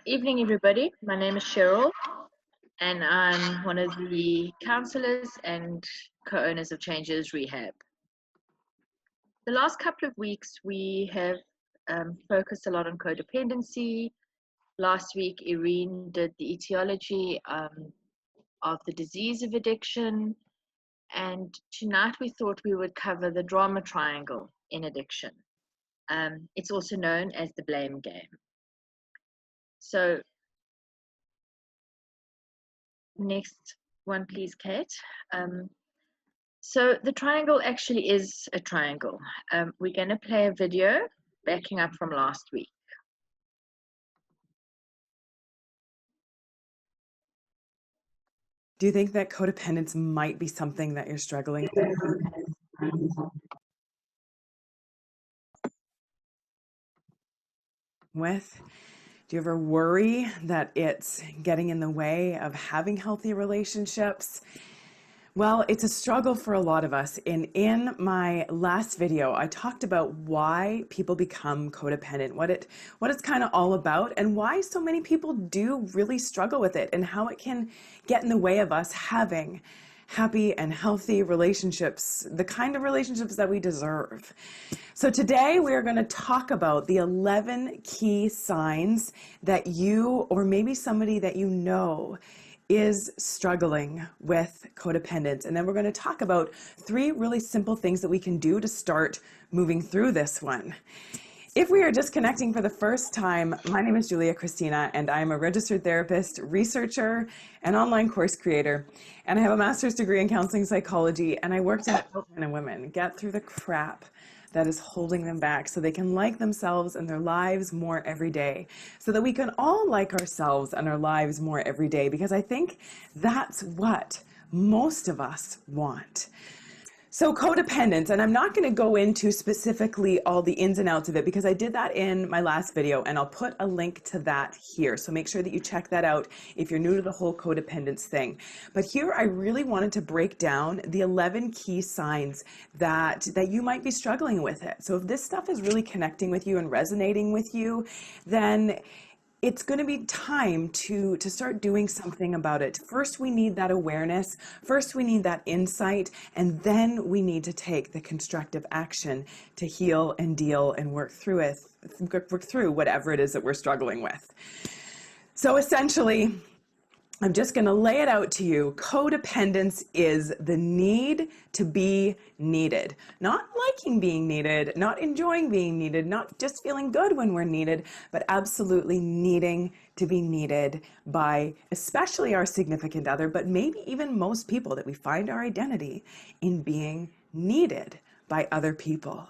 Evening, everybody. My name is Sheryl, and I'm one of the counselors and co-owners of Changes Rehab. The last couple of weeks, we have focused a lot on codependency. Last week, Irene did the etiology of the disease of addiction, and tonight we thought we would cover the drama triangle in addiction. It's also known as the blame game. So, next one, please, Kate. So the triangle actually is a triangle. We're going to play a video backing up from last week. Do you think that codependence might be something that you're struggling with? Do you ever worry that it's getting in the way of having healthy relationships? Well, it's a struggle for a lot of us. And in my last video, I talked about why people become codependent, what it's kind of all about, and why so many people do really struggle with it, and how it can get in the way of us having happy and healthy relationships, the kind of relationships that we deserve. So today we're going to talk about the 11 key signs that you, or maybe somebody that you know, is struggling with codependence. And then we're going to talk about 3 really simple things that we can do to start moving through this one. If we are just connecting for the first time, my name is Julia Christina, and I'm a registered therapist, researcher, and online course creator. And I have a master's degree in counseling psychology, and I work to help men and women get through the crap that is holding them back so they can like themselves and their lives more every day, so that we can all like ourselves and our lives more every day, because I think that's what most of us want. So codependence, and I'm not going to go into specifically all the ins and outs of it because I did that in my last video, and I'll put a link to that here. So make sure that you check that out if you're new to the whole codependence thing. But here I really wanted to break down the 11 key signs that you might be struggling with it. So if this stuff is really connecting with you and resonating with you, then it's going to be time to start doing something about it. First, we need that awareness. First, we need that insight. And then we need to take the constructive action to heal and deal and work through whatever it is that we're struggling with. So essentially, I'm just going to lay it out to you. Codependence is the need to be needed. Not liking being needed, not enjoying being needed, not just feeling good when we're needed, but absolutely needing to be needed by especially our significant other, but maybe even most people, that we find our identity in being needed by other people.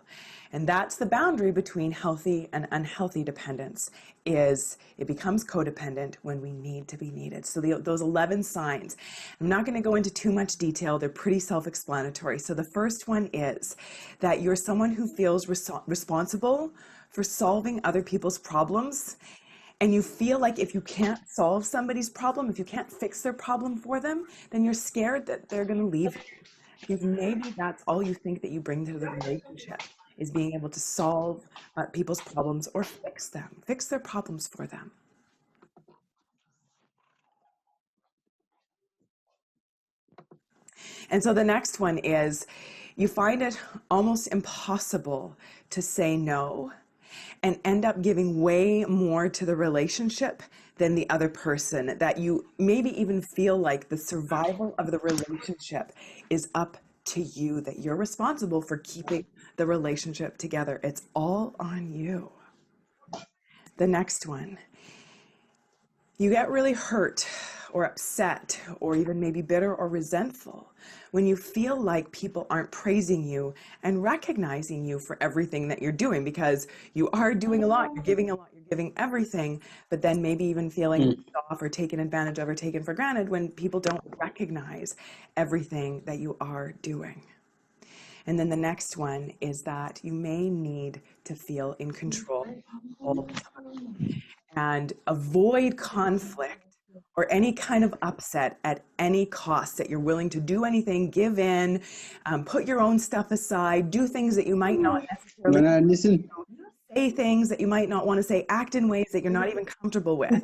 And that's the boundary between healthy and unhealthy dependence, is it becomes codependent when we need to be needed. So those 11 signs, I'm not going to go into too much detail. They're pretty self-explanatory. So the first one is that you're someone who feels responsible for solving other people's problems. And you feel like if you can't solve somebody's problem, if you can't fix their problem for them, then you're scared that they're going to leave you. Because maybe that's all you think that you bring to the relationship, is being able to solve people's problems or fix their problems for them. And so the next one is you find it almost impossible to say no and end up giving way more to the relationship than the other person, that you maybe even feel like the survival of the relationship is up to you, that you're responsible for keeping the relationship together. It's all on you. The next one, you get really hurt or upset or even maybe bitter or resentful when you feel like people aren't praising you and recognizing you for everything that you're doing, because you are doing a lot, you're giving everything, but then maybe even feeling off or taken advantage of or taken for granted when people don't recognize everything that you are doing. And then the next one is that you may need to feel in control all the time and avoid conflict or any kind of upset at any cost, that you're willing to do anything, give in, put your own stuff aside, do things that you might not necessarily say things that you might not want to say, act in ways that you're not even comfortable with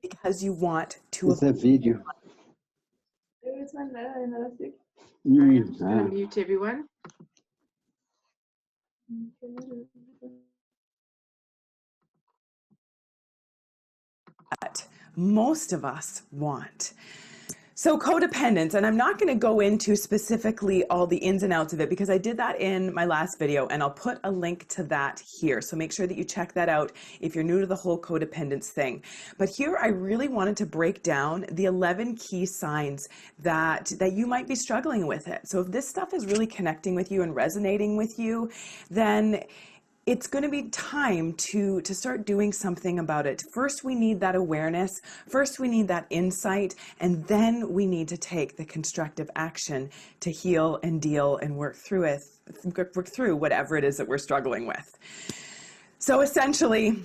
because you want to It's a video. I'm just Mm, going to mute everyone. What most of us want. So codependence, and I'm not going to go into specifically all the ins and outs of it because I did that in my last video, and I'll put a link to that here. So make sure that you check that out if you're new to the whole codependence thing. But here I really wanted to break down the 11 key signs that you might be struggling with it. So if this stuff is really connecting with you and resonating with you, then it's going to be time to start doing something about it. First, we need that awareness. First, we need that insight. And then we need to take the constructive action to heal and deal and work through whatever it is that we're struggling with. So essentially,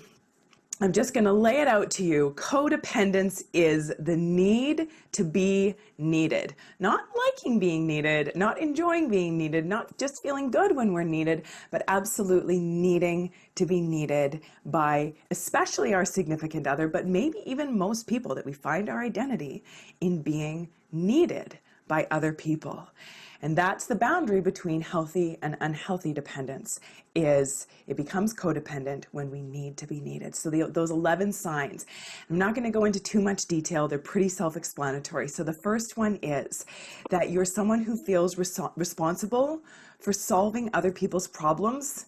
I'm just going to lay it out to you. Codependence is the need to be needed. Not liking being needed, not enjoying being needed, not just feeling good when we're needed, but absolutely needing to be needed by especially our significant other, but maybe even most people, that we find our identity in being needed by other people. And that's the boundary between healthy and unhealthy dependence, is it becomes codependent when we need to be needed. So those 11 signs, I'm not going to go into too much detail. They're pretty self-explanatory. So the first one is that you're someone who feels responsible for solving other people's problems.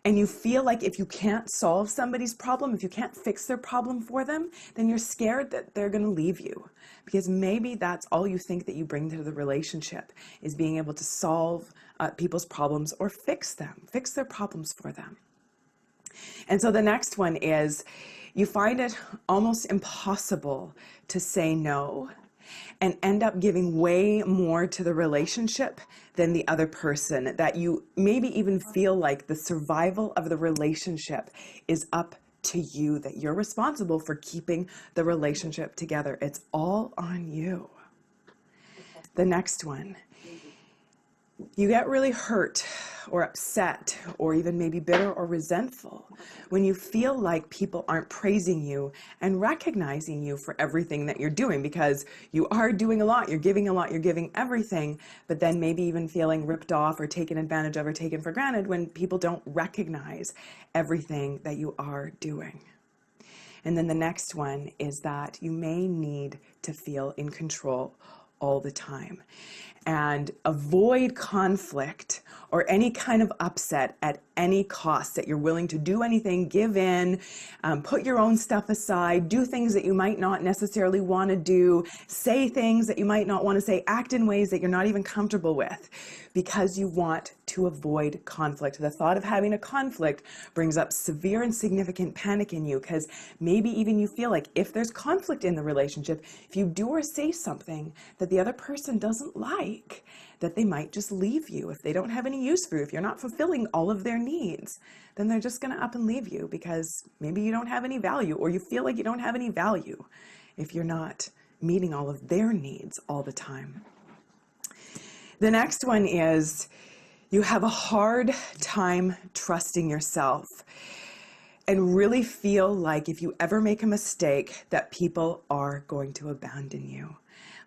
And you feel like if you can't solve somebody's problem, if you can't fix their problem for them, then you're scared that they're going to leave you. Because maybe that's all you think that you bring to the relationship, is being able to solve people's problems or fix their problems for them. And so the next one is you find it almost impossible to say no and end up giving way more to the relationship than the other person, that you maybe even feel like the survival of the relationship is up to you, that you're responsible for keeping the relationship together. It's all on you. The next one, you get really hurt or upset or even maybe bitter or resentful when you feel like people aren't praising you and recognizing you for everything that you're doing, because you are doing a lot, you're giving everything, but then maybe even feeling ripped off or taken advantage of or taken for granted when people don't recognize everything that you are doing. And then the next one is that you may need to feel in control all the time and avoid conflict or any kind of upset at any cost, that you're willing to do anything, give in, put your own stuff aside, do things that you might not necessarily want to do, say things that you might not want to say, act in ways that you're not even comfortable with, because you want to avoid conflict. The thought of having a conflict brings up severe and significant panic in you, because maybe even you feel like if there's conflict in the relationship, if you do or say something that the other person doesn't like, that they might just leave you. If they don't have any use for you, if you're not fulfilling all of their needs, then they're just going to up and leave you, because maybe you don't have any value, or you feel like you don't have any value if you're not meeting all of their needs all the time. The next one is you have a hard time trusting yourself and really feel like if you ever make a mistake that people are going to abandon you.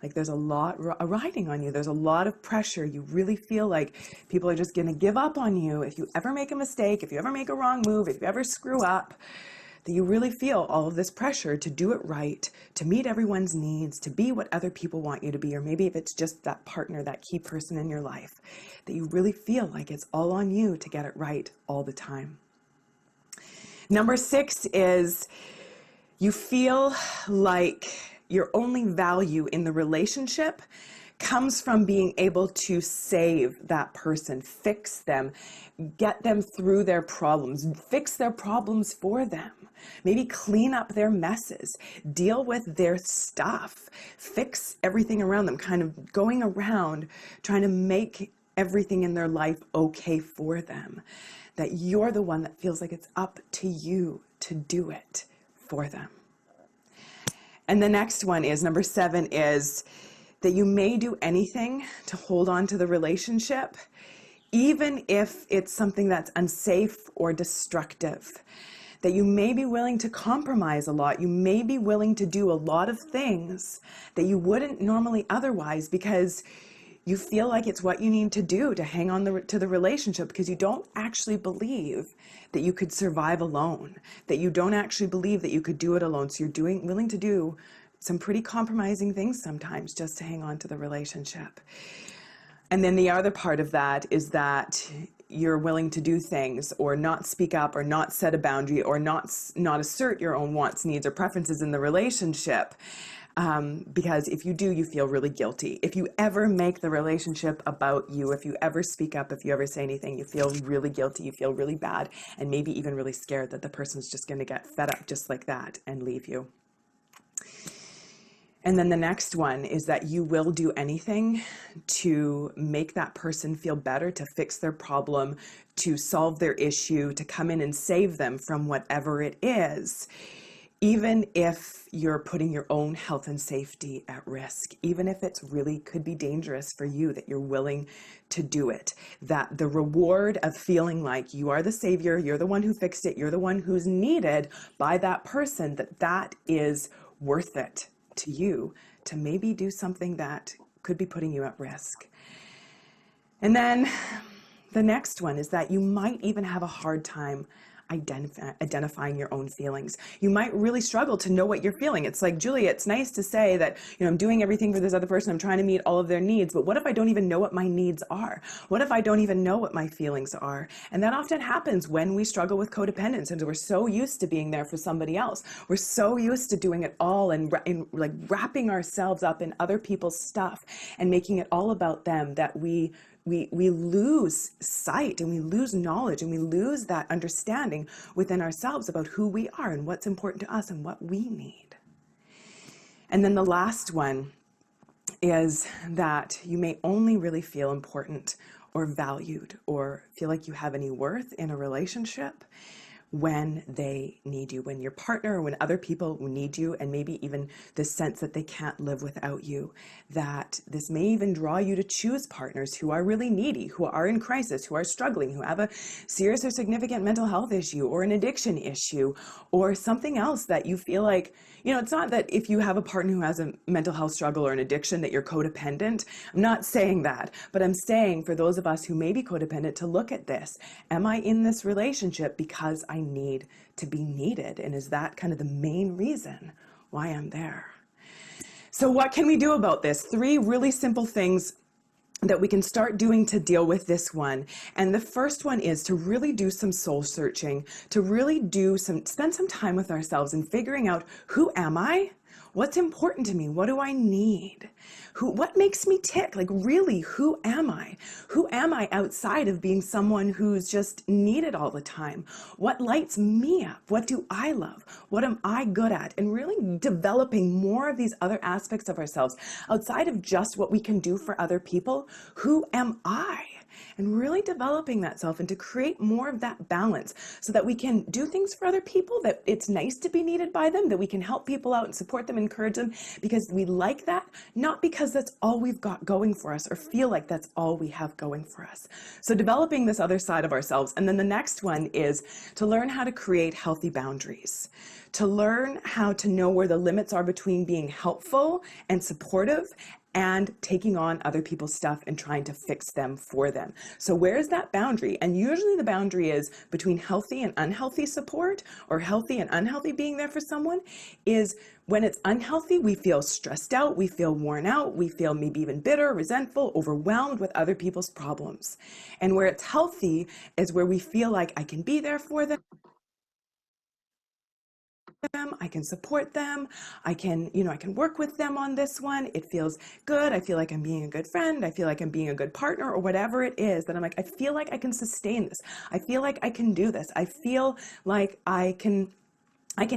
Like there's a lot riding on you. There's a lot of pressure. You really feel like people are just going to give up on you if you ever make a mistake, if you ever make a wrong move, if you ever screw up, that you really feel all of this pressure to do it right, to meet everyone's needs, to be what other people want you to be, or maybe if it's just that partner, that key person in your life, that you really feel like it's all on you to get it right all the time. Number 6 is you feel like your only value in the relationship comes from being able to save that person, fix them, get them through their problems, fix their problems for them, maybe clean up their messes, deal with their stuff, fix everything around them, kind of going around trying to make everything in their life okay for them. That you're the one that feels like it's up to you to do it for them. And the next one is, number 7, is that you may do anything to hold on to the relationship, even if it's something that's unsafe or destructive, that you may be willing to compromise a lot. You may be willing to do a lot of things that you wouldn't normally otherwise, because you feel like it's what you need to do to hang on to the relationship, because you don't actually believe that you could survive alone, that you don't actually believe that you could do it alone. So you're willing to do some pretty compromising things sometimes just to hang on to the relationship. And then the other part of that is that you're willing to do things or not speak up or not set a boundary or not assert your own wants, needs, or preferences in the relationship. Because if you do, you feel really guilty. If you ever make the relationship about you, if you ever speak up, if you ever say anything, you feel really guilty, you feel really bad, and maybe even really scared that the person's just going to get fed up just like that and leave you. And then the next one is that you will do anything to make that person feel better, to fix their problem, to solve their issue, to come in and save them from whatever it is, even if you're putting your own health and safety at risk, even if it's really could be dangerous for you, that you're willing to do it, that the reward of feeling like you are the savior, you're the one who fixed it, you're the one who's needed by that person, that is worth it to you to maybe do something that could be putting you at risk. And then the next one is that you might even have a hard time identifying your own feelings. You might really struggle to know what you're feeling. It's like, Julia, it's nice to say that, I'm doing everything for this other person. I'm trying to meet all of their needs. But what if I don't even know what my needs are? What if I don't even know what my feelings are? And that often happens when we struggle with codependence, and we're so used to being there for somebody else. We're so used to doing it all and like wrapping ourselves up in other people's stuff and making it all about them, that we lose sight and we lose knowledge and we lose that understanding within ourselves about who we are and what's important to us and what we need. And then the last one is that you may only really feel important or valued or feel like you have any worth in a relationship when they need you, when your partner or when other people need you, and maybe even the sense that they can't live without you, that this may even draw you to choose partners who are really needy, who are in crisis, who are struggling, who have a serious or significant mental health issue or an addiction issue or something else that you feel like, it's not that if you have a partner who has a mental health struggle or an addiction that you're codependent. I'm not saying that, but I'm saying for those of us who may be codependent to look at this. Am I in this relationship because I need to be needed? And is that kind of the main reason why I'm there? So what can we do about this? 3 really simple things that we can start doing to deal with this one. And the first one is to really do some soul searching, to really spend some time with ourselves and figuring out, who am I? What's important to me? What do I need? What makes me tick? Like, really, who am I? Who am I outside of being someone who's just needed all the time? What lights me up? What do I love? What am I good at? And really developing more of these other aspects of ourselves outside of just what we can do for other people. Who am I? And really developing that self and to create more of that balance so that we can do things for other people, that it's nice to be needed by them, that we can help people out and support them, encourage them because we like that, not because that's all we've got going for us or feel like that's all we have going for us. So developing this other side of ourselves. And then the next one is to learn how to create healthy boundaries, to learn how to know where the limits are between being helpful and supportive and taking on other people's stuff and trying to fix them for them. So where's that boundary? And usually the boundary is between healthy and unhealthy support, or healthy and unhealthy being there for someone. Is when it's unhealthy, we feel stressed out, we feel worn out, we feel maybe even bitter, resentful, overwhelmed with other people's problems. And where it's healthy is where we feel like I can be there for them, I can support them, I can work with them on this one. It feels good. I feel like I'm being a good friend. I feel like I'm being a good partner, or whatever it is that I'm like, I feel like I can sustain this. I feel like I can do this. I feel like I can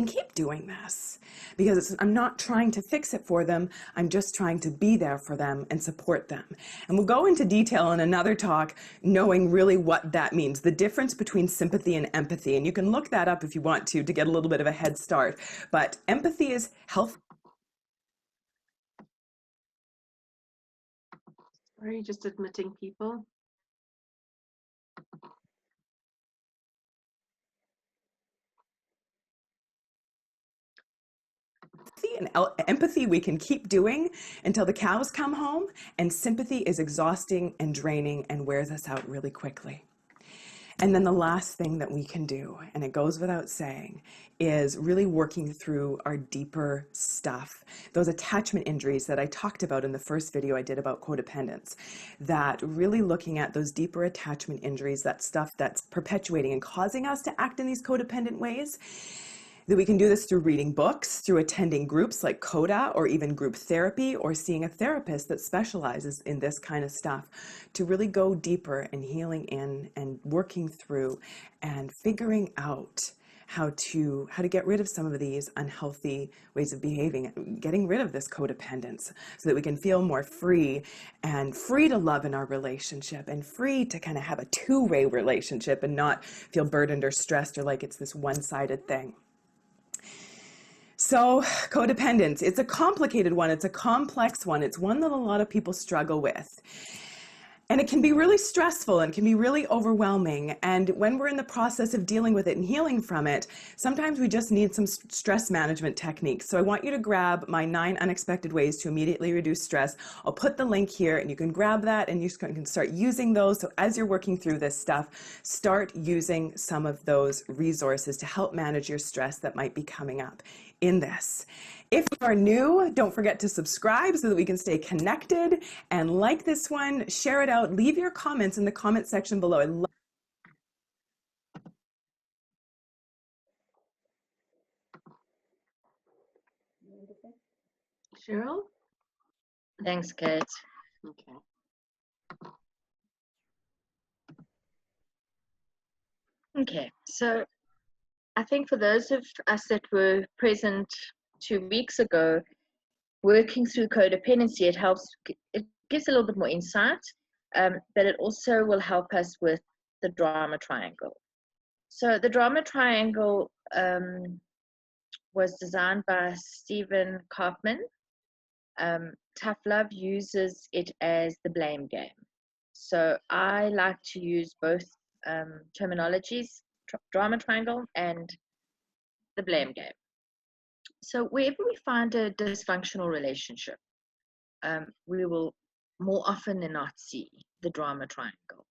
keep doing this because I'm not trying to fix it for them. I'm just trying to be there for them and support them. And we'll go into detail in another talk, knowing really what that means, the difference between sympathy and empathy. And you can look that up if you want to get a little bit of a head start. But empathy is health. Sorry, just admitting people. and empathy we can keep doing until the cows come home, and sympathy is exhausting and draining and wears us out really quickly. And then the last thing that we can do, and it goes without saying, is really working through our deeper stuff. Those attachment injuries that I talked about in the first video I did about codependence, that really looking at those deeper attachment injuries, that stuff that's perpetuating and causing us to act in these codependent ways, that we can do this through reading books, through attending groups like CODA, or even group therapy, or seeing a therapist that specializes in this kind of stuff, to really go deeper and healing in and working through and figuring out how to get rid of some of these unhealthy ways of behaving, getting rid of this codependence so that we can feel more free, and free to love in our relationship, and free to kind of have a two-way relationship and not feel burdened or stressed or like it's this one-sided thing. So codependence, it's a complicated one. It's a complex one. It's one that a lot of people struggle with. And it can be really stressful and can be really overwhelming. And when we're in the process of dealing with it and healing from it, sometimes we just need some stress management techniques. So I want you to grab my 9 unexpected ways to immediately reduce stress. I'll put the link here and you can grab that and you can start using those. So as you're working through this stuff, start using some of those resources to help manage your stress that might be coming up in this. If you are new, don't forget to subscribe so that we can stay connected, and like this one, share it out, leave your comments in the comment section below. I love Sheryl? Thanks, Kate. Okay. Okay, so I think for those of us that were present 2 weeks ago, working through codependency, it gives a little bit more insight, but it also will help us with the drama triangle. So the drama triangle was designed by Stephen Kaufman. Tough Love uses it as the blame game. So I like to use both terminologies, drama triangle and the blame game. So wherever we find a dysfunctional relationship, we will more often than not see the drama triangle.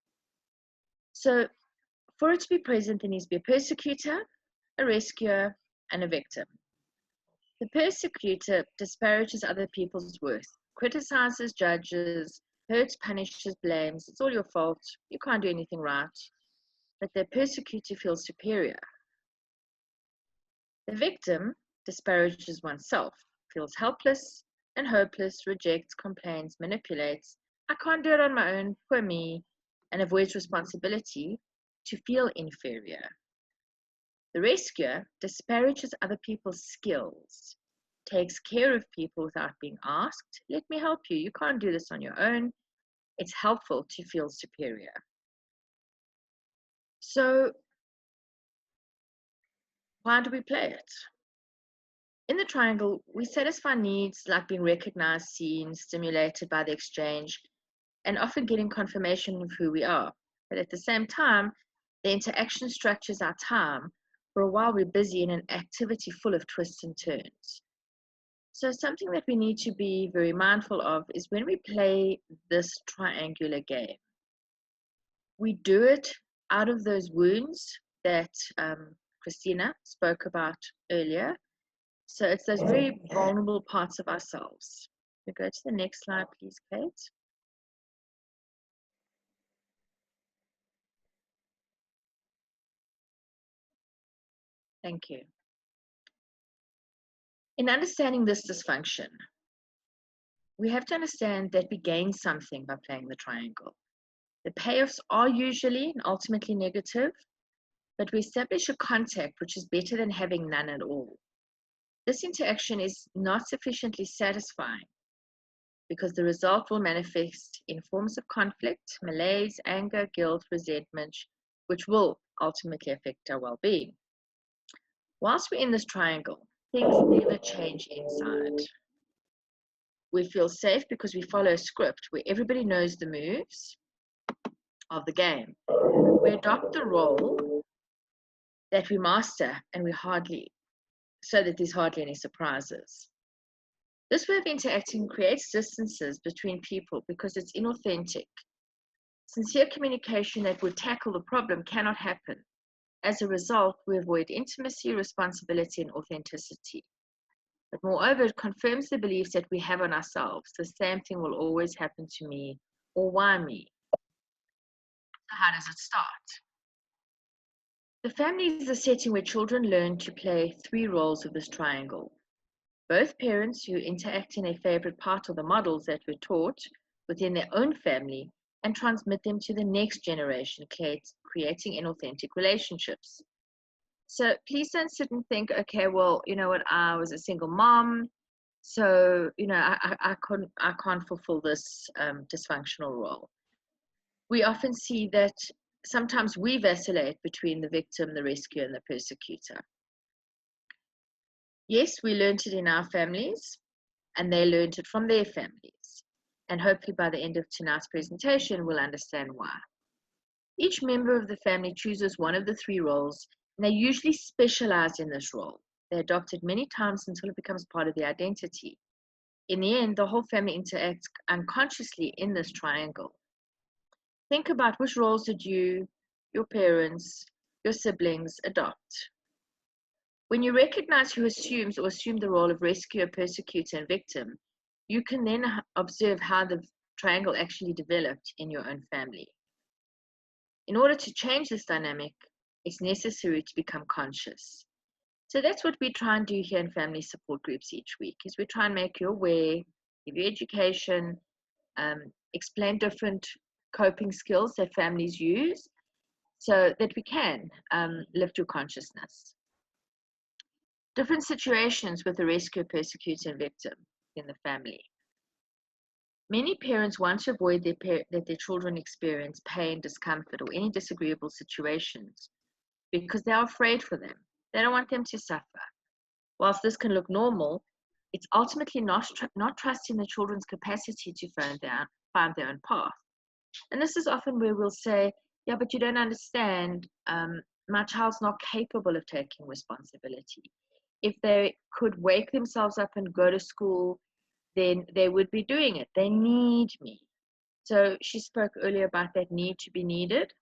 So for it to be present, there needs to be a persecutor, a rescuer, and a victim. The persecutor disparages other people's worth, criticizes, judges, hurts, punishes, blames. It's all your fault. You can't do anything right. But the persecutor feels superior. The victim disparages oneself, feels helpless and hopeless, rejects, complains, manipulates. I can't do it on my own, poor me, and avoids responsibility to feel inferior. The rescuer disparages other people's skills, takes care of people without being asked. Let me help you. You can't do this on your own. It's helpful to feel superior. So why do we play it? In the triangle, we satisfy needs like being recognized, seen, stimulated by the exchange, and often getting confirmation of who we are. But at the same time, the interaction structures our time. For a while, we're busy in an activity full of twists and turns. So something that we need to be very mindful of is when we play this triangular game, we do it out of those wounds that Christina spoke about earlier. So it's those very vulnerable parts of ourselves. We go to the next slide, please, Kate. Thank you. In understanding this dysfunction, we have to understand that we gain something by playing the triangle. The payoffs are usually and ultimately negative, but we establish a contact which is better than having none at all. This interaction is not sufficiently satisfying because the result will manifest in forms of conflict, malaise, anger, guilt, resentment, which will ultimately affect our well-being. Whilst we're in this triangle, things never change inside. We feel safe because we follow a script where everybody knows the moves of the game. We adopt the role that we master, and so that there's hardly any surprises. This way of interacting creates distances between people because it's inauthentic. Sincere communication that would tackle the problem cannot happen. As a result, we avoid intimacy, responsibility, and authenticity. But moreover, it confirms the beliefs that we have on ourselves. The same thing will always happen to me, or why me? So how does it start? The family is the setting where children learn to play three roles of this triangle. Both parents who interact in a favorite part of the models that were taught within their own family and transmit them to the next generation, creating inauthentic relationships. So please don't sit and think, okay, well, you know what, I was a single mom, so, you know, I can't fulfill this dysfunctional role. We often see that sometimes we vacillate between the victim, the rescuer, and the persecutor. Yes, we learned it in our families, and they learned it from their families. And hopefully by the end of tonight's presentation, we'll understand why. Each member of the family chooses one of the three roles, and they usually specialize in this role. They adopt it many times until it becomes part of the identity. In the end, the whole family interacts unconsciously in this triangle. Think about which roles did you, your parents, your siblings adopt. When you recognize who assumes or assumed the role of rescuer, persecutor, and victim, you can then observe how the triangle actually developed in your own family. In order to change this dynamic, it's necessary to become conscious. So that's what we try and do here in family support groups each week, is we try and make you aware, give you education, explain different coping skills that families use so that we can lift your consciousness. Different situations with the rescuer, persecutor, and victim in the family. Many parents want to avoid that their children experience pain, discomfort, or any disagreeable situations because they are afraid for them. They don't want them to suffer. Whilst this can look normal, it's ultimately not trusting the children's capacity to find their own path. And this is often where we'll say, yeah, but you don't understand, my child's not capable of taking responsibility. If they could wake themselves up and go to school, then they would be doing it. They need me. So she spoke earlier about that need to be needed.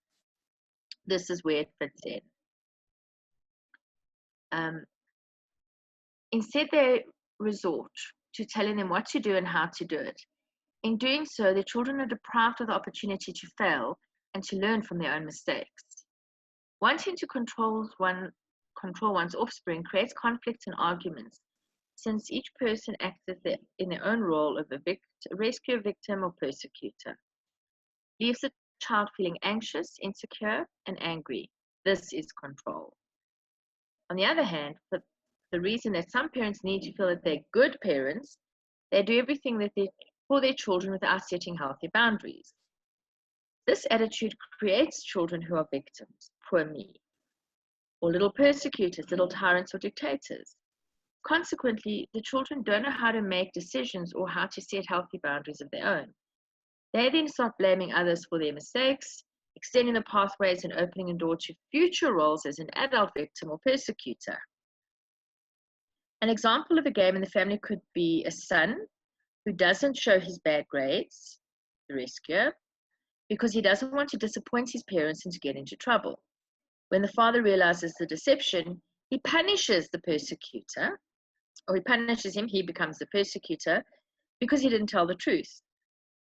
This is where it fits in. Instead, they resort to telling them what to do and how to do it. In doing so, the children are deprived of the opportunity to fail and to learn from their own mistakes. Wanting to control one's offspring creates conflicts and arguments, since each person acts in their own role of a rescuer, victim, or persecutor. Leaves the child feeling anxious, insecure, and angry. This is control. On the other hand, for the reason that some parents need to feel that they're good parents, they do everything for their children without setting healthy boundaries. This attitude creates children who are victims, poor me, or little persecutors, little tyrants or dictators. Consequently, the children don't know how to make decisions or how to set healthy boundaries of their own. They then start blaming others for their mistakes, extending the pathways and opening a door to future roles as an adult victim or persecutor. An example of a game in the family could be a son who doesn't show his bad grades, the rescuer, because he doesn't want to disappoint his parents and to get into trouble. When the father realizes the deception, he punishes the persecutor, or he punishes him, he becomes the persecutor, because he didn't tell the truth.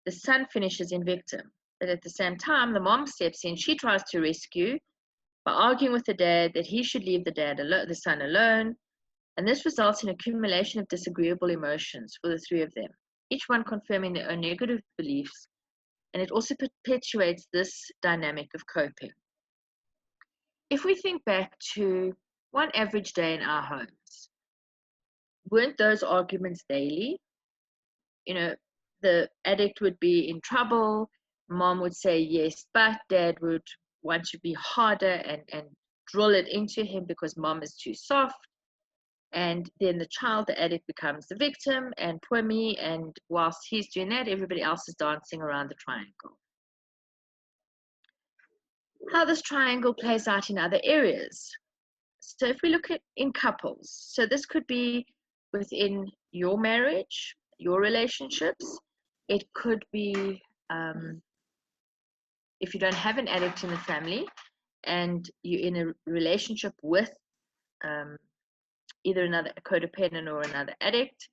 The son finishes in victim, but at the same time, the mom steps in. She tries to rescue by arguing with the dad that he should leave the son alone, and this results in accumulation of disagreeable emotions for the three of them, each one confirming their own negative beliefs, and it also perpetuates this dynamic of coping. If we think back to one average day in our homes, weren't those arguments daily? You know, the addict would be in trouble, mom would say yes, but dad would want to be harder and drill it into him because mom is too soft. And then the child, the addict, becomes the victim, and poor me, and whilst he's doing that, everybody else is dancing around the triangle. How this triangle plays out in other areas. So if we look at in couples, so this could be within your marriage, your relationships. It could be if you don't have an addict in the family and you're in a relationship with either another codependent or another addict,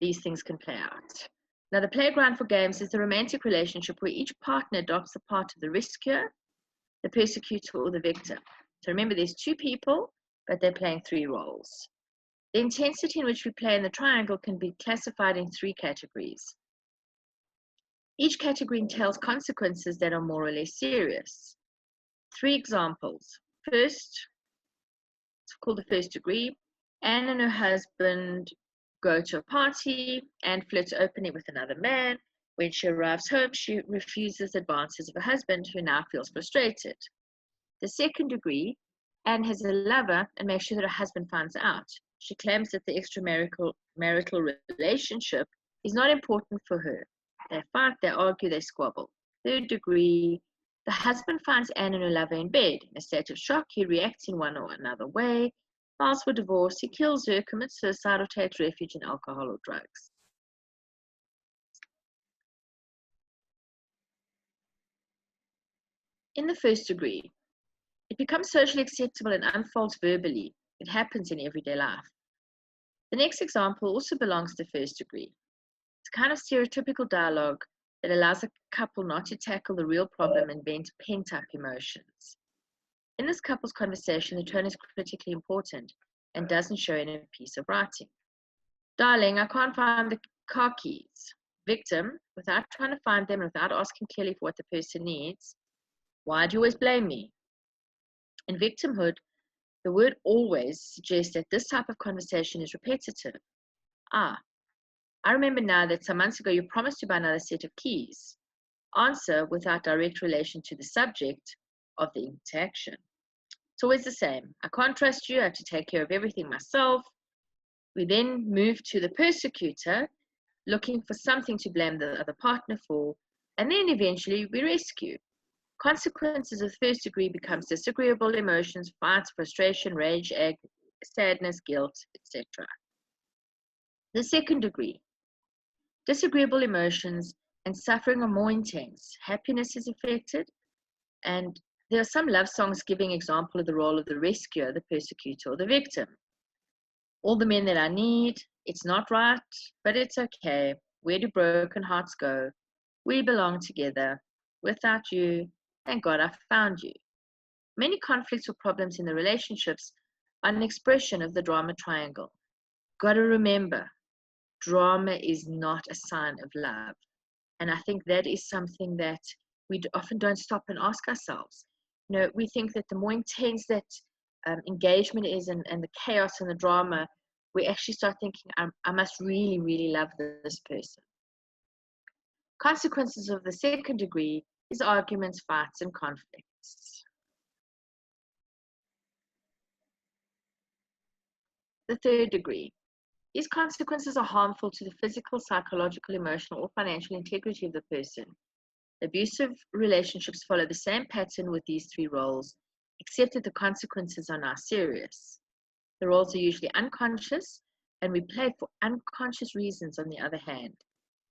these things can play out. Now, the playground for games is the romantic relationship where each partner adopts the part of the rescuer, the persecutor, or the victim. So remember, there's two people, but they're playing three roles. The intensity in which we play in the triangle can be classified in three categories. Each category entails consequences that are more or less serious. Three examples. First, it's called the first degree. Anne and her husband go to a party and flirts openly with another man. When she arrives home, she refuses advances of her husband, who now feels frustrated. The second degree, Anne has a lover and makes sure that her husband finds out. She claims that the extramarital relationship is not important for her. They fight, they argue, they squabble. Third degree, the husband finds Anne and her lover in bed. In a state of shock, he reacts in one or another way, files for divorce, he kills her, commits suicide, or takes refuge in alcohol or drugs. In the first degree, it becomes socially acceptable and unfolds verbally. It happens in everyday life. The next example also belongs to the first degree. It's kind of stereotypical dialogue that allows a couple not to tackle the real problem and vent pent-up emotions. In this couple's conversation, the tone is critically important and doesn't show in a piece of writing. Darling, I can't find the car keys. Victim, without trying to find them and without asking clearly for what the person needs, why do you always blame me? In victimhood, the word always suggests that this type of conversation is repetitive. I remember now that some months ago you promised to buy another set of keys. Answer without direct relation to the subject of the interaction. It's always the same. I can't trust you. I have to take care of everything myself. We then move to the persecutor, looking for something to blame the other partner for, and then eventually we rescue. Consequences of first degree becomes disagreeable emotions, fights, frustration, rage, anger, sadness, guilt, etc. The second degree, disagreeable emotions and suffering are more intense. Happiness is affected, and there are some love songs giving example of the role of the rescuer, the persecutor, or the victim. All the men that I need, it's not right, but it's okay. Where do broken hearts go? We belong together. Without you, thank God I found you. Many conflicts or problems in the relationships are an expression of the drama triangle. Got to remember, drama is not a sign of love. And I think that is something that we often don't stop and ask ourselves. You know, we think that the more intense that engagement is and the chaos and the drama, we actually start thinking, I must really, really love this person. Consequences of the second degree is arguments, fights, and conflicts. The third degree. These consequences are harmful to the physical, psychological, emotional, or financial integrity of the person. Abusive relationships follow the same pattern with these three roles, except that the consequences are now serious. The roles are usually unconscious, and we play for unconscious reasons on the other hand.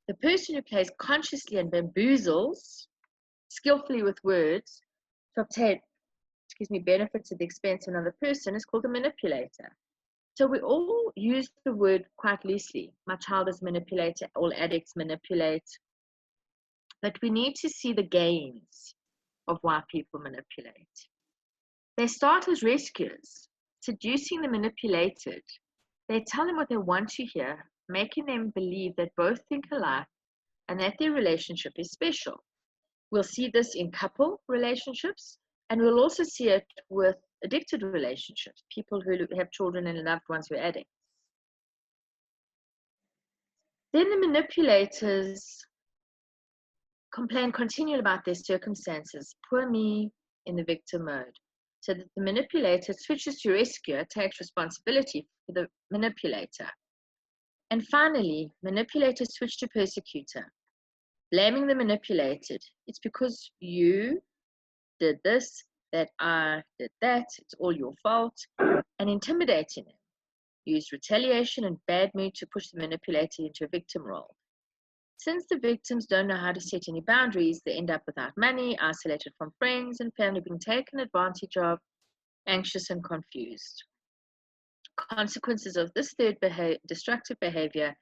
The person who plays consciously and bamboozles skillfully with words to obtain benefits at the expense of another person is called a manipulator. So we all use the word quite loosely. My child is a manipulator, all addicts manipulate. But we need to see the gains of why people manipulate. They start as rescuers, seducing the manipulated. They tell them what they want to hear, making them believe that both think alike and that their relationship is special. We'll see this in couple relationships, and we'll also see it with addicted relationships, people who have children and loved ones who are addicts. Then the manipulators complain continually about their circumstances. Poor me, in the victim mode. So that the manipulator switches to rescuer, takes responsibility for the manipulator. And finally, manipulators switch to persecutor, blaming the manipulated. It's because you did this, that I did that, it's all your fault, and intimidating him. use retaliation and bad mood to push the manipulator into a victim role. Since the victims don't know how to set any boundaries, they end up without money, isolated from friends and family, being taken advantage of, anxious and confused. Consequences of this third destructive behavior,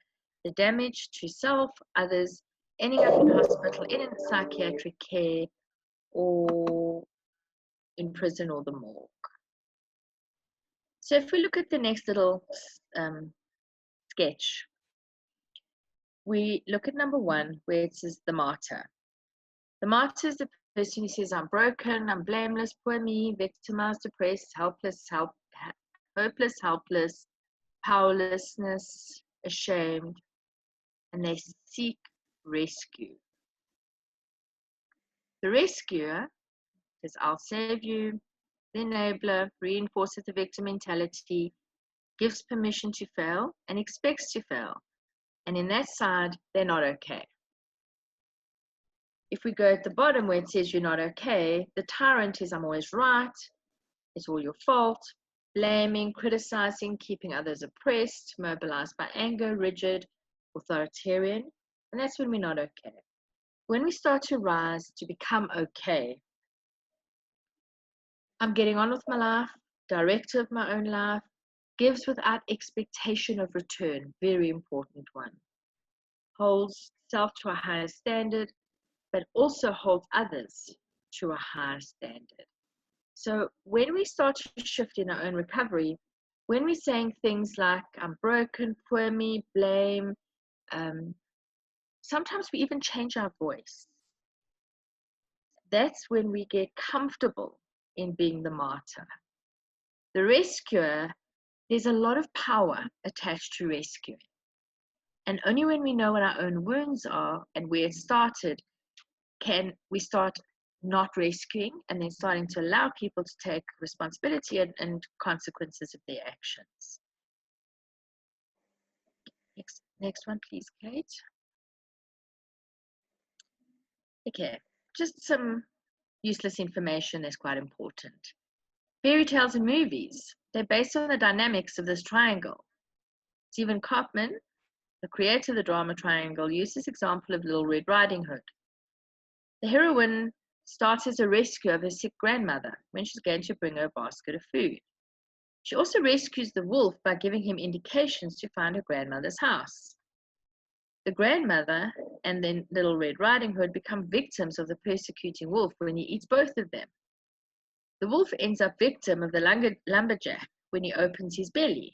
the damage to self, others, ending up in hospital, in psychiatric care, or in prison or the morgue. So if we look at the next little sketch, we look at number 1, where it says the martyr. The martyr is the person who says, I'm broken, I'm blameless, poor me, victimized, depressed, hopeless, hopeless, helpless, powerlessness, ashamed, and they seek rescue. The rescuer says, I'll save you. The enabler reinforces the victim mentality, gives permission to fail, and expects to fail. And in that side, they're not okay. If we go at the bottom where it says you're not okay, the tyrant is, I'm always right, it's all your fault, blaming, criticizing, keeping others oppressed, mobilized by anger, rigid, authoritarian, and that's when we're not okay. When we start to rise to become okay, I'm getting on with my life, director of my own life, gives without expectation of return, very important one. Holds self to a higher standard, but also holds others to a higher standard. So when we start to shift in our own recovery, when we're saying things like, I'm broken, poor me, blame, sometimes we even change our voice. That's when we get comfortable in being the martyr. The rescuer, there's a lot of power attached to rescuing. And only when we know what our own wounds are and where it started, can we start not rescuing and then starting to allow people to take responsibility and consequences of their actions. Next one, please, Kate. Okay, just some useless information that's quite important. Fairy tales and movies, they're based on the dynamics of this triangle. Stephen Kaufman, the creator of the drama triangle, used this example of Little Red Riding Hood. The heroine starts as a rescue of her sick grandmother when she's going to bring her a basket of food. She also rescues the wolf by giving him indications to find her grandmother's house. The grandmother and then Little Red Riding Hood become victims of the persecuting wolf when he eats both of them. The wolf ends up victim of the lumberjack when he opens his belly.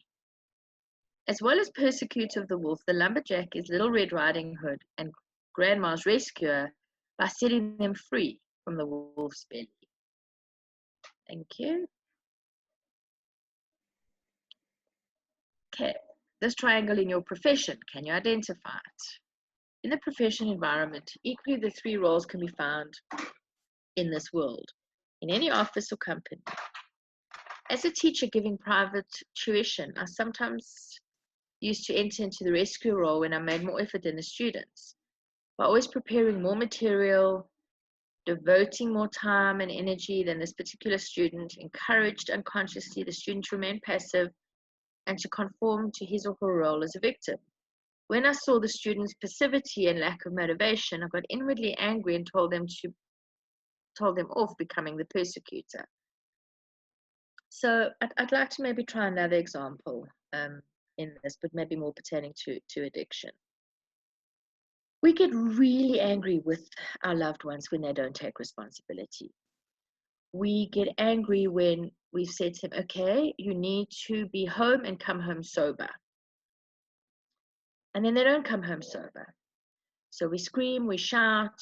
As well as persecutor of the wolf, the lumberjack is Little Red Riding Hood and Grandma's rescuer by setting them free from the wolf's belly. Thank you. Okay, this triangle in your profession, can you identify it? In the profession environment, equally the 3 roles can be found in this world, in any office or company. As a teacher giving private tuition, I sometimes used to enter into the rescue role when I made more effort than the students, by always preparing more material, devoting more time and energy than this particular student, encouraged unconsciously the student to remain passive and to conform to his or her role as a victim. When I saw the student's passivity and lack of motivation, I got inwardly angry and told them off becoming the persecutor. So I'd like to maybe try another example in this, but maybe more pertaining to addiction. We get really angry with our loved ones when they don't take responsibility. We get angry when we've said to them, okay, you need to be home and come home sober. And then they don't come home sober. So we scream, we shout,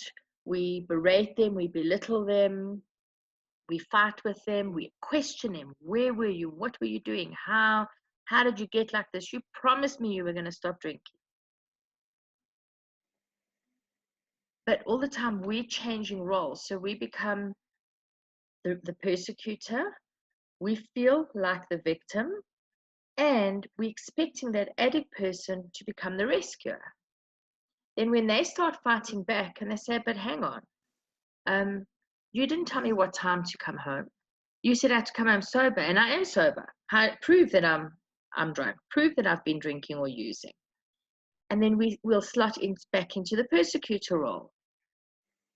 we berate them, we belittle them, we fight with them, we question them. Where were you? What were you doing? How did you get like this? You promised me you were going to stop drinking. But all the time we're changing roles. So we become the persecutor. We feel like the victim. And we're expecting that addict person to become the rescuer. Then when they start fighting back and they say, but hang on, you didn't tell me what time to come home. You said I had to come home sober, and I am sober. I prove that I'm I'm drunk. Prove that I've been drinking or using. And then we'll slot back into the persecutor role.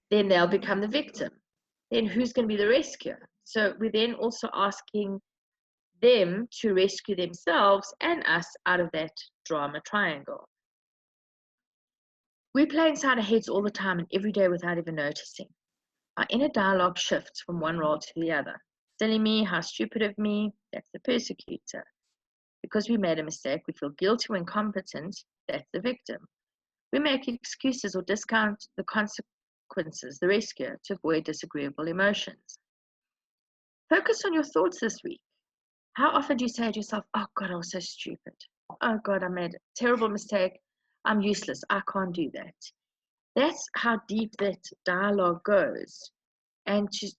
Then they'll become the victim. Then who's going to be the rescuer? So we're then also asking them to rescue themselves and us out of that drama triangle. We play inside our heads all the time and every day without even noticing. Our inner dialogue shifts from one role to the other. Silly me, how stupid of me, that's the persecutor. Because we made a mistake, we feel guilty or incompetent, that's the victim. We make excuses or discount the consequences, the rescuer, to avoid disagreeable emotions. Focus on your thoughts this week. How often do you say to yourself, oh God, I was so stupid. Oh God, I made a terrible mistake. I'm useless. I can't do that. That's how deep that dialogue goes. And to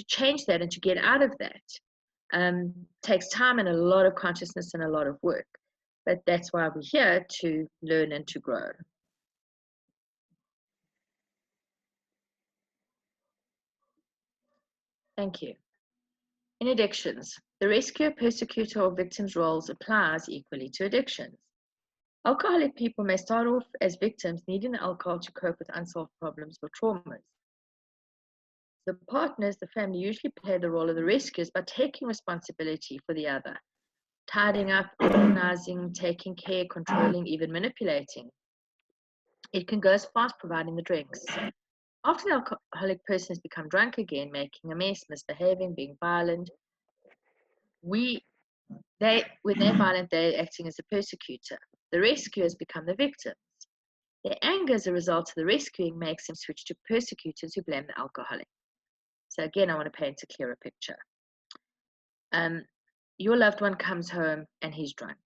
change that and to get out of that takes time and a lot of consciousness and a lot of work. But that's why we're here, to learn and to grow. Thank you. In addictions, the rescuer, persecutor, or victim's roles applies equally to addictions. Alcoholic people may start off as victims needing alcohol to cope with unsolved problems or traumas. The partners, the family, usually play the role of the rescuers by taking responsibility for the other, tidying up, organizing, taking care, controlling, even manipulating. It can go as far as providing the drinks. After the alcoholic person has become drunk again, making a mess, misbehaving, being violent, when they're violent, they're acting as the persecutor. The rescuers become the victims. Their anger as a result of the rescuing makes them switch to persecutors who blame the alcoholic. So again, I want to paint a clearer picture. Your loved one comes home and he's drunk.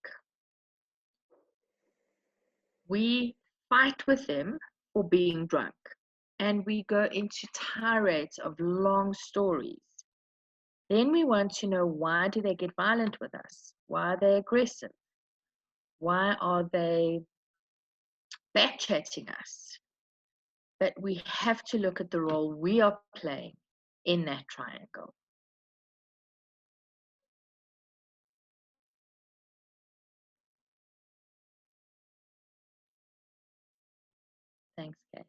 We fight with them for being drunk, and we go into tirades of long stories. Then we want to know, why do they get violent with us? Why are they aggressive? Why are they backchatting us? But we have to look at the role we are playing in that triangle. Thanks, Kate.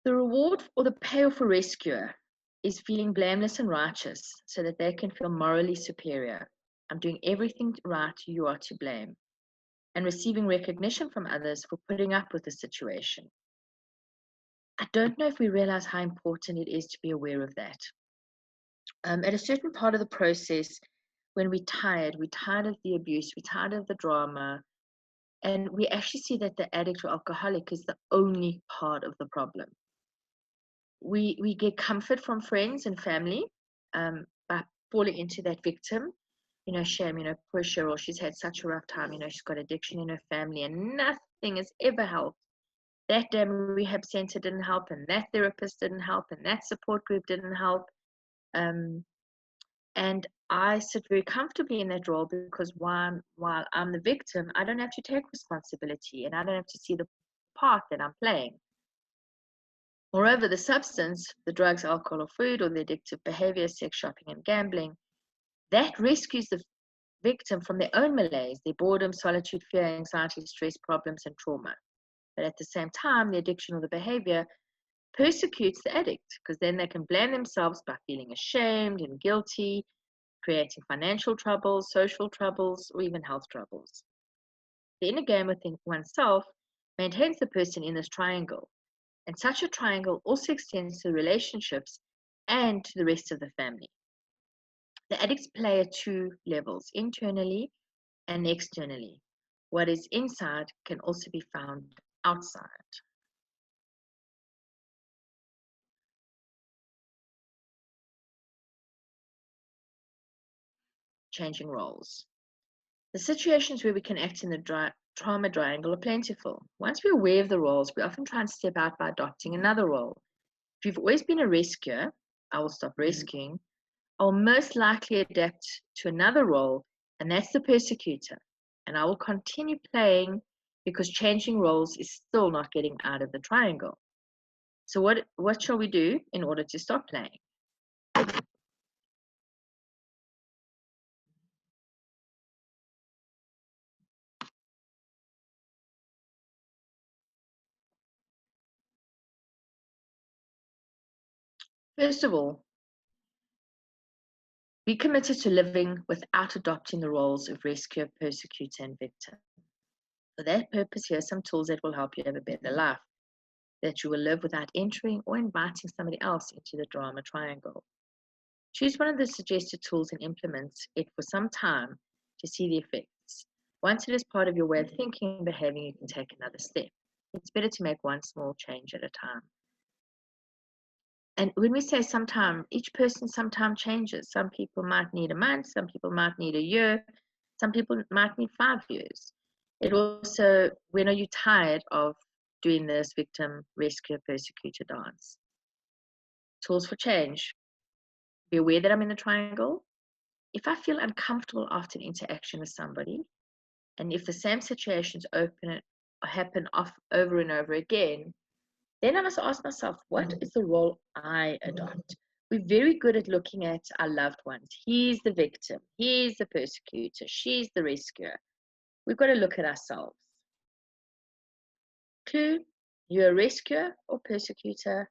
The reward or the payoff for rescuer is feeling blameless and righteous so that they can feel morally superior. I'm doing everything right, you are to blame. And receiving recognition from others for putting up with the situation. I don't know if we realize how important it is to be aware of that. At a certain part of the process, when we're tired of the abuse, we're tired of the drama, and we actually see that the addict or alcoholic is the only part of the problem. We get comfort from friends and family by falling into that victim. Shame, poor Sheryl, she's had such a rough time, she's got addiction in her family and nothing has ever helped. That damn rehab center didn't help, and that therapist didn't help, and that support group didn't help. And I sit very comfortably in that role because while I'm the victim, I don't have to take responsibility and I don't have to see the part that I'm playing. Moreover, the substance, the drugs, alcohol, or food, or the addictive behavior, sex, shopping, and gambling, that rescues the victim from their own malaise, their boredom, solitude, fear, anxiety, stress, problems, and trauma. But at the same time, the addiction or the behavior persecutes the addict because then they can blame themselves by feeling ashamed and guilty, creating financial troubles, social troubles, or even health troubles. The inner game within oneself maintains the person in this triangle, and such a triangle also extends to relationships and to the rest of the family. The addicts play at two levels, internally and externally. What is inside can also be found outside. Changing roles. The situations where we can act in the trauma triangle are plentiful. Once we're aware of the roles, we often try and step out by adopting another role. If you've always been a rescuer, I will stop rescuing. I'll most likely adapt to another role, and that's the persecutor. And I will continue playing because changing roles is still not getting out of the triangle. So what shall we do in order to stop playing? First of all, be committed to living without adopting the roles of rescuer, persecutor, and victim. For that purpose, here are some tools that will help you have a better life, that you will live without entering or inviting somebody else into the drama triangle. Choose one of the suggested tools and implement it for some time to see the effects. Once it is part of your way of thinking and behaving, you can take another step. It's better to make one small change at a time. And when we say sometime, each person sometime changes. Some people might need a month, some people might need a year, some people might need 5 years. It also, when are you tired of doing this victim, rescuer, persecutor dance? Tools for change. Be aware that I'm in the triangle. If I feel uncomfortable after an interaction with somebody, and if the same situations happen over and over again, then I must ask myself, what is the role I adopt? We're very good at looking at our loved ones. He's the victim. He's the persecutor. She's the rescuer. We've got to look at ourselves. Clue, you're a rescuer or persecutor?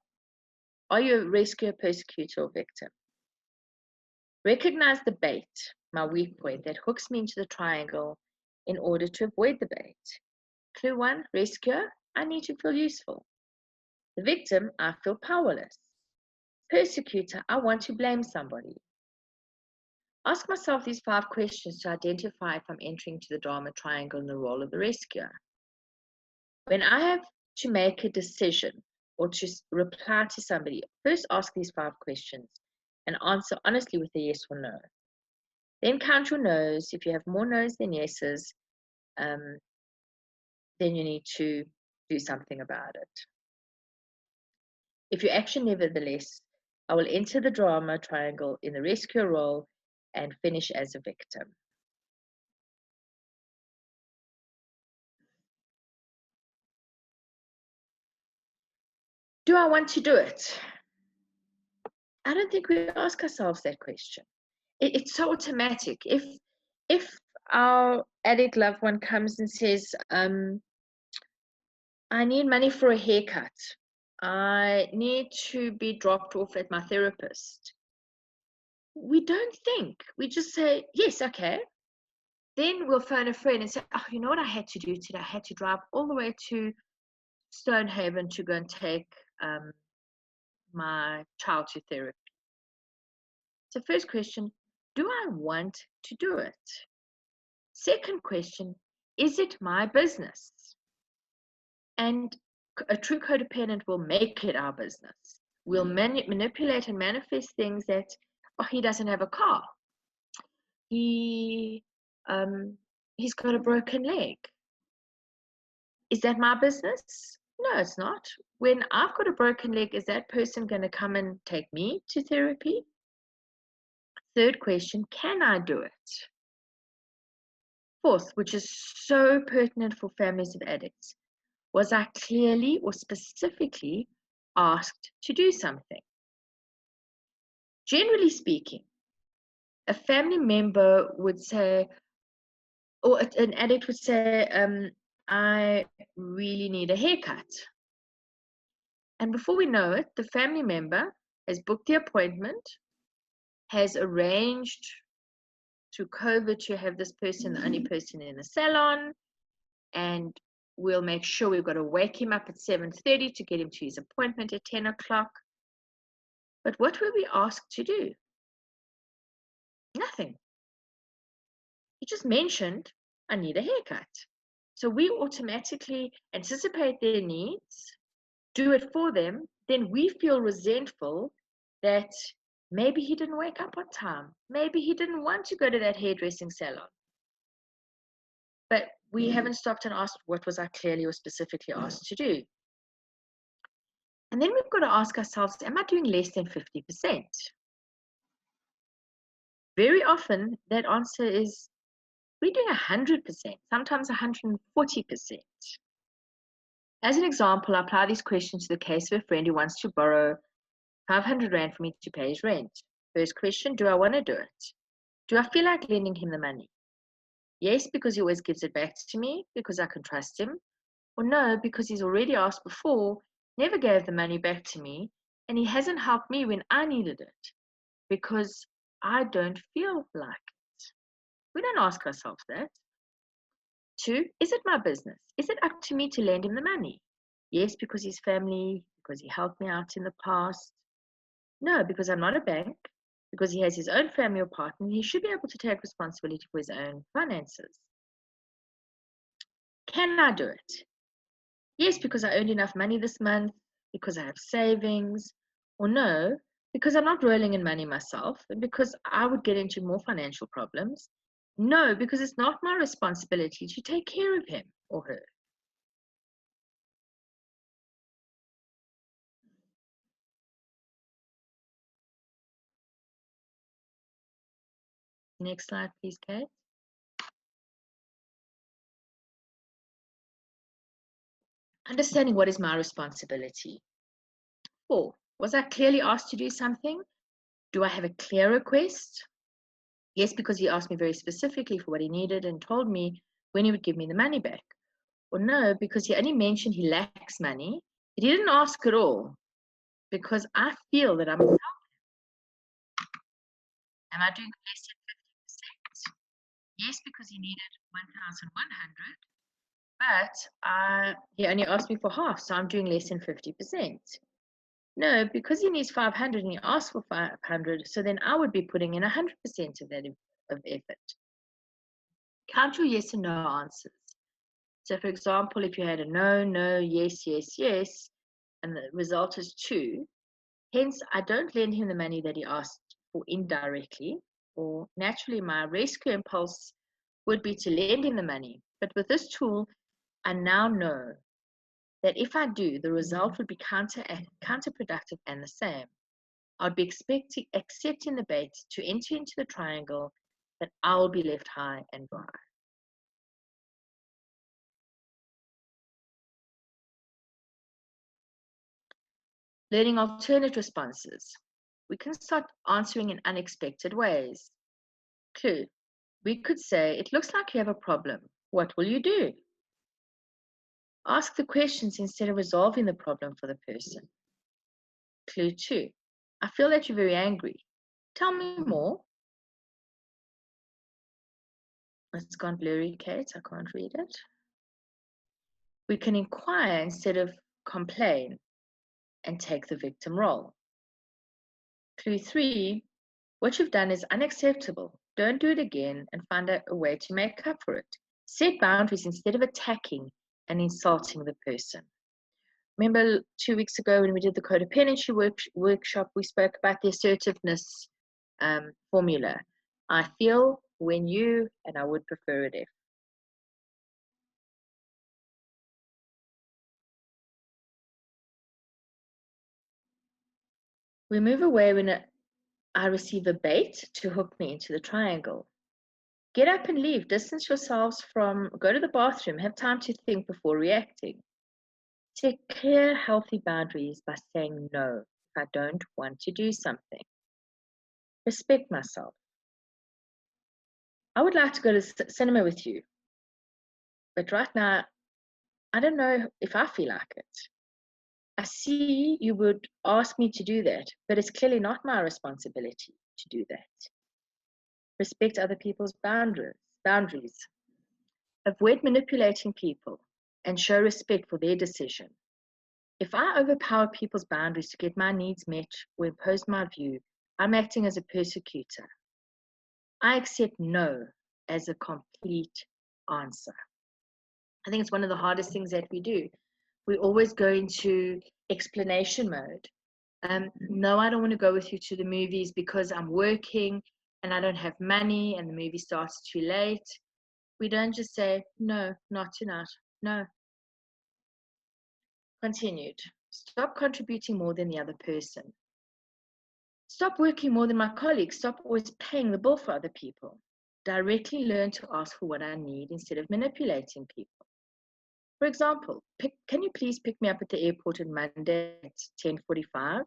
Are you a rescuer, persecutor, or victim? Recognize the bait, my weak point, that hooks me into the triangle in order to avoid the bait. Clue 1, rescuer, I need to feel useful. The victim, I feel powerless. Persecutor, I want to blame somebody. Ask myself these 5 questions to identify if I'm entering into the drama triangle in the role of the rescuer. When I have to make a decision or to reply to somebody, first ask these 5 questions and answer honestly with a yes or no. Then count your no's. If you have more no's than yeses, then you need to do something about it. If you action nevertheless, I will enter the drama triangle in the rescuer role and finish as a victim. Do I want to do it? I don't think we ask ourselves that question. It's so automatic. If our addict loved one comes and says, I need money for a haircut, I need to be dropped off at my therapist, we don't think. We just say, yes, okay. Then we'll phone a friend and say, oh, you know what I had to do today? I had to drive all the way to Stonehaven to go and take my child to therapy. So first question, do I want to do it? Second question, is it my business? And a true codependent will make it our business. We'll manipulate and manifest things that, oh, he doesn't have a car. He's got a broken leg. Is that my business? No, it's not. When I've got a broken leg, is that person going to come and take me to therapy? Third question, can I do it? Fourth, which is so pertinent for families of addicts, was I clearly or specifically asked to do something? Generally speaking, a family member would say, or an addict would say, I really need a haircut. And before we know it, the family member has booked the appointment, has arranged through COVID to have this person the only person in the salon, and we'll make sure we've got to wake him up at 7:30 to get him to his appointment at 10 o'clock. But what were we asked to do? Nothing. He just mentioned, I need a haircut. So we automatically anticipate their needs, do it for them, then we feel resentful that maybe he didn't wake up on time. Maybe he didn't want to go to that hairdressing salon. But we haven't stopped and asked, what was I clearly or specifically asked to do? And then we've got to ask ourselves, am I doing less than 50%? Very often that answer is, we're doing 100%, sometimes 140%. As an example, I apply these questions to the case of a friend who wants to borrow 500 Rand for me to pay his rent. First question, do I want to do it? Do I feel like lending him the money? Yes, because he always gives it back to me, because I can trust him. Or no, because he's already asked before, never gave the money back to me, And he hasn't helped me when I needed it because I don't feel like it. We don't ask ourselves that. 2, is it my business? Is it up to me to lend him the money? Yes, because he's family, because he helped me out in the past. No, because I'm not a bank, because he has his own family or partner, he should be able to take responsibility for his own finances. Can I do it? Yes, because I earned enough money this month, because I have savings, or no, because I'm not rolling in money myself, and because I would get into more financial problems. No, because it's not my responsibility to take care of him or her. Next slide, please, Kate. Understanding what is my responsibility. 4, was I clearly asked to do something? Do I have a clear request? Yes, because he asked me very specifically for what he needed and told me when he would give me the money back. Or no, because he only mentioned he lacks money, but he didn't ask at all because I feel that I'm helping. Am I doing less than 50%? Yes, because he needed 1,100, but he only asked me for half, so I'm doing less than 50%. No, because he needs 500 and he asked for 500, so then I would be putting in 100% of that of effort. Count your yes and no answers. So, for example, if you had a no, no, yes, yes, yes, and the result is 2, hence I don't lend him the money that he asked for indirectly, or naturally my rescue impulse would be to lend him the money. But with this tool, I now know that if I do, the result would be counterproductive and the same. I'd be accepting the bait to enter into the triangle that I will be left high and dry. Learning alternate responses. We can start answering in unexpected ways. Clue. We could say, it looks like you have a problem. What will you do? Ask the questions instead of resolving the problem for the person. Clue 2. I feel that you're very angry. Tell me more. It's gone blurry, Kate. I can't read it. We can inquire instead of complain and take the victim role. Clue 3. What you've done is unacceptable. Don't do it again and find a way to make up for it. Set boundaries instead of attacking and insulting the person. Remember 2 weeks ago when we did the codependency workshop, we spoke about the assertiveness formula. I feel when you, and I would prefer it if. We move away when I receive a bait to hook me into the triangle. Get up and leave. Distance yourselves from, go to the bathroom, have time to think before reacting. Set clear, healthy boundaries by saying no if I don't want to do something. Respect myself. I would like to go to the cinema with you, but right now, I don't know if I feel like it. I see you would ask me to do that, but it's clearly not my responsibility to do that. Respect other people's boundaries. Avoid manipulating people and show respect for their decision. If I overpower people's boundaries to get my needs met or impose my view, I'm acting as a persecutor. I accept no as a complete answer. I think it's one of the hardest things that we do. We always go into explanation mode. No, I don't want to go with you to the movies because I'm working and I don't have money and the movie starts too late. We don't just say, no, not tonight. No. Continued. Stop contributing more than the other person. Stop working more than my colleagues. Stop always paying the bill for other people. Directly learn to ask for what I need instead of manipulating people. For example, can you please pick me up at the airport on Monday at 10:45?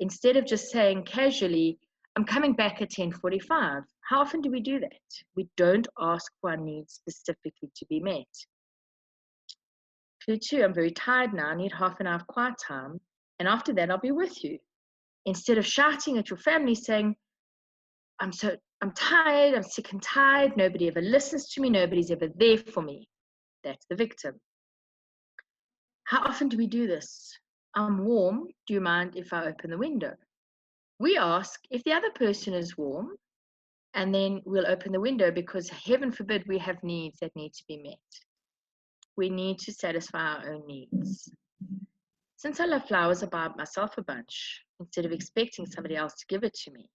Instead of just saying casually, I'm coming back at 10:45. How often do we do that? We don't ask for our needs specifically to be met. Clue 2, I'm very tired now. I need half an hour of quiet time. And after that, I'll be with you. Instead of shouting at your family saying, I'm tired, I'm sick and tired, nobody ever listens to me, nobody's ever there for me. That's the victim. How often do we do this? I'm warm, do you mind if I open the window? We ask if the other person is warm, and then we'll open the window because heaven forbid we have needs that need to be met. We need to satisfy our own needs. Since I love flowers, I buy myself a bunch instead of expecting somebody else to give it to me.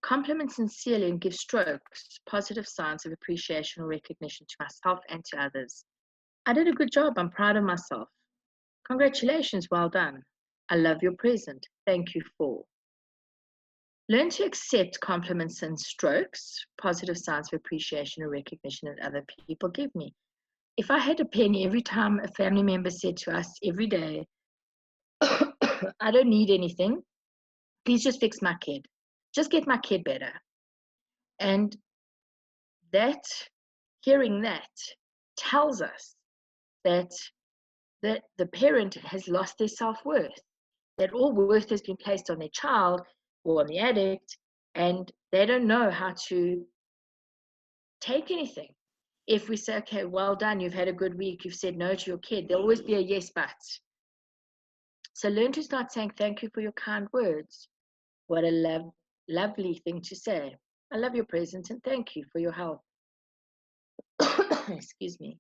Compliment sincerely and give strokes, positive signs of appreciation or recognition to myself and to others. I did a good job. I'm proud of myself. Congratulations, well done. I love your present. Thank you for. Learn to accept compliments and strokes, positive signs of appreciation or recognition that other people give me. If I had a penny every time a family member said to us every day, I don't need anything, please just fix my kid. Just get my kid better. And that, hearing that, tells us that the parent has lost their self-worth, that all worth has been placed on their child or on the addict, and they don't know how to take anything. If we say, okay, well done, you've had a good week, you've said no to your kid, there'll always be a yes, but. So learn to start saying thank you for your kind words. What a lovely thing to say. I love your presence and thank you for your help. Excuse me.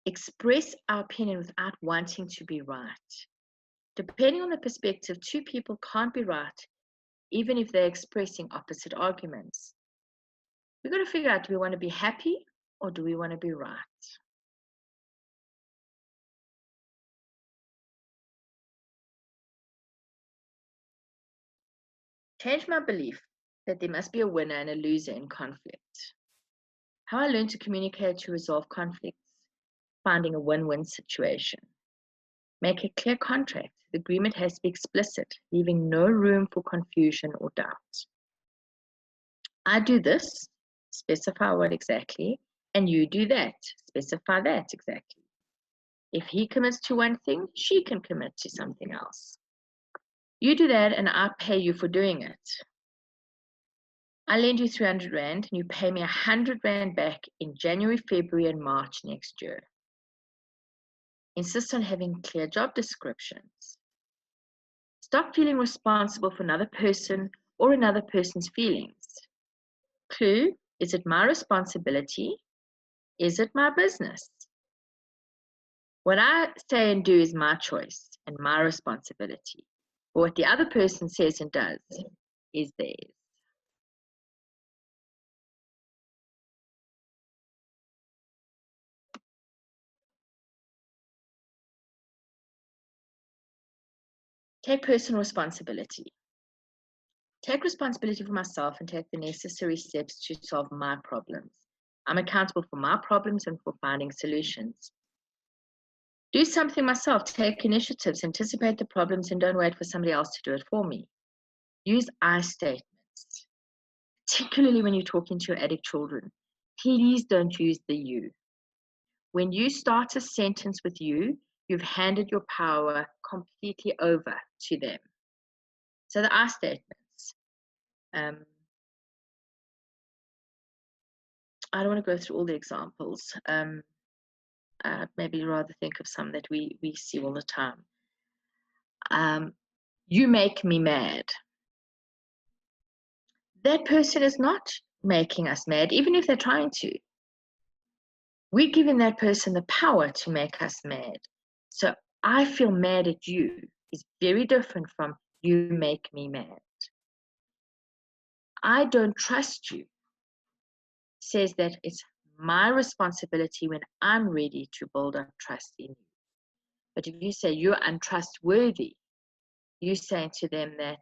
Express our opinion without wanting to be right. Depending on the perspective, two people can't be right, even if they're expressing opposite arguments. We've got to figure out, do we want to be happy or do we want to be right? Change my belief that there must be a winner and a loser in conflict. How I learned to communicate to resolve conflicts, finding a win-win situation. Make a clear contract. The agreement has to be explicit, leaving no room for confusion or doubt. I do this, specify what exactly, and you do that, specify that exactly. If he commits to one thing, she can commit to something else. You do that and I pay you for doing it. I lend you 300 Rand and you pay me 100 Rand back in January, February, and March next year. Insist on having clear job descriptions. Stop feeling responsible for another person or another person's feelings. Clue, is it my responsibility? Is it my business? What I say and do is my choice and my responsibility. But what the other person says and does is theirs. Take personal responsibility. Take responsibility for myself and take the necessary steps to solve my problems. I'm accountable for my problems and for finding solutions. Do something myself. Take initiatives, anticipate the problems, and don't wait for somebody else to do it for me. Use I statements, particularly when you're talking to your addict children. Please don't use the you. When you start a sentence with you, you've handed your power completely over to them. So the I statements. I don't want to go through all the examples. I'd maybe rather think of some that we see all the time. You make me mad. That person is not making us mad, even if they're trying to. We're giving that person the power to make us mad. So I feel mad at you is very different from you make me mad. I don't trust you says that it's my responsibility when I'm ready to build up trust in you. But if you say you're untrustworthy, you're saying to them that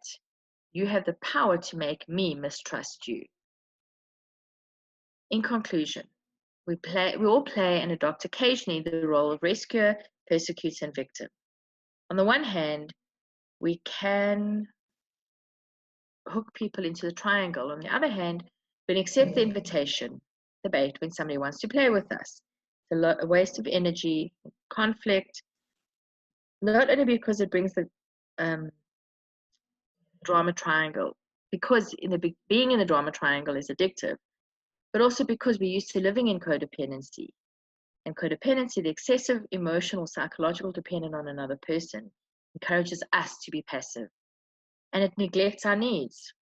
you have the power to make me mistrust you. In conclusion, we all play and adopt occasionally the role of rescuer, persecutor, and victim. On the one hand, we can hook people into the triangle. On the other hand, we can accept the invitation, the bait, when somebody wants to play with us. It's a waste of energy, conflict. Not only because it brings the drama triangle, because being in the drama triangle is addictive, but also because we're used to living in codependency. And codependency, the excessive emotional, psychological dependence on another person, encourages us to be passive, and it neglects our needs.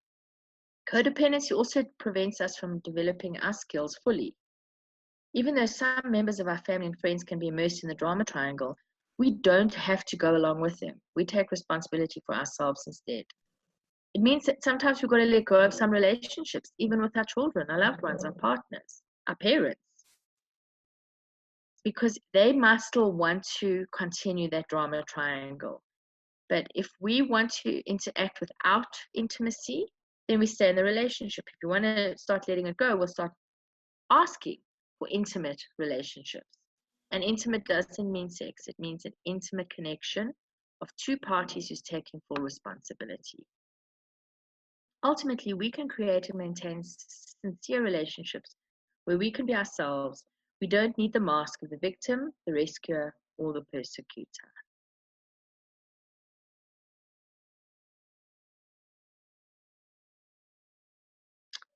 Codependency also prevents us from developing our skills fully. Even though some members of our family and friends can be immersed in the drama triangle, we don't have to go along with them. We take responsibility for ourselves instead. It means that sometimes we've got to let go of some relationships, even with our children, our loved ones, our partners, our parents, because they might still want to continue that drama triangle. But if we want to interact without intimacy, then we stay in the relationship. If you want to start letting it go, we'll start asking for intimate relationships. And intimate doesn't mean sex. It means an intimate connection of two parties who's taking full responsibility. Ultimately, we can create and maintain sincere relationships where we can be ourselves. We don't need the mask of the victim, the rescuer, or the persecutor.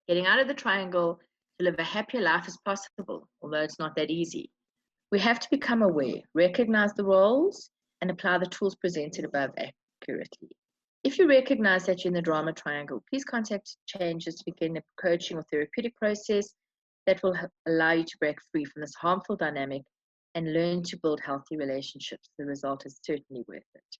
Getting out of the triangle to live a happier life is possible, although it's not that easy. We have to become aware, recognize the roles, and apply the tools presented above accurately. If you recognize that you're in the drama triangle, please contact Changes to begin a coaching or therapeutic process that will allow you to break free from this harmful dynamic and learn to build healthy relationships. The result is certainly worth it.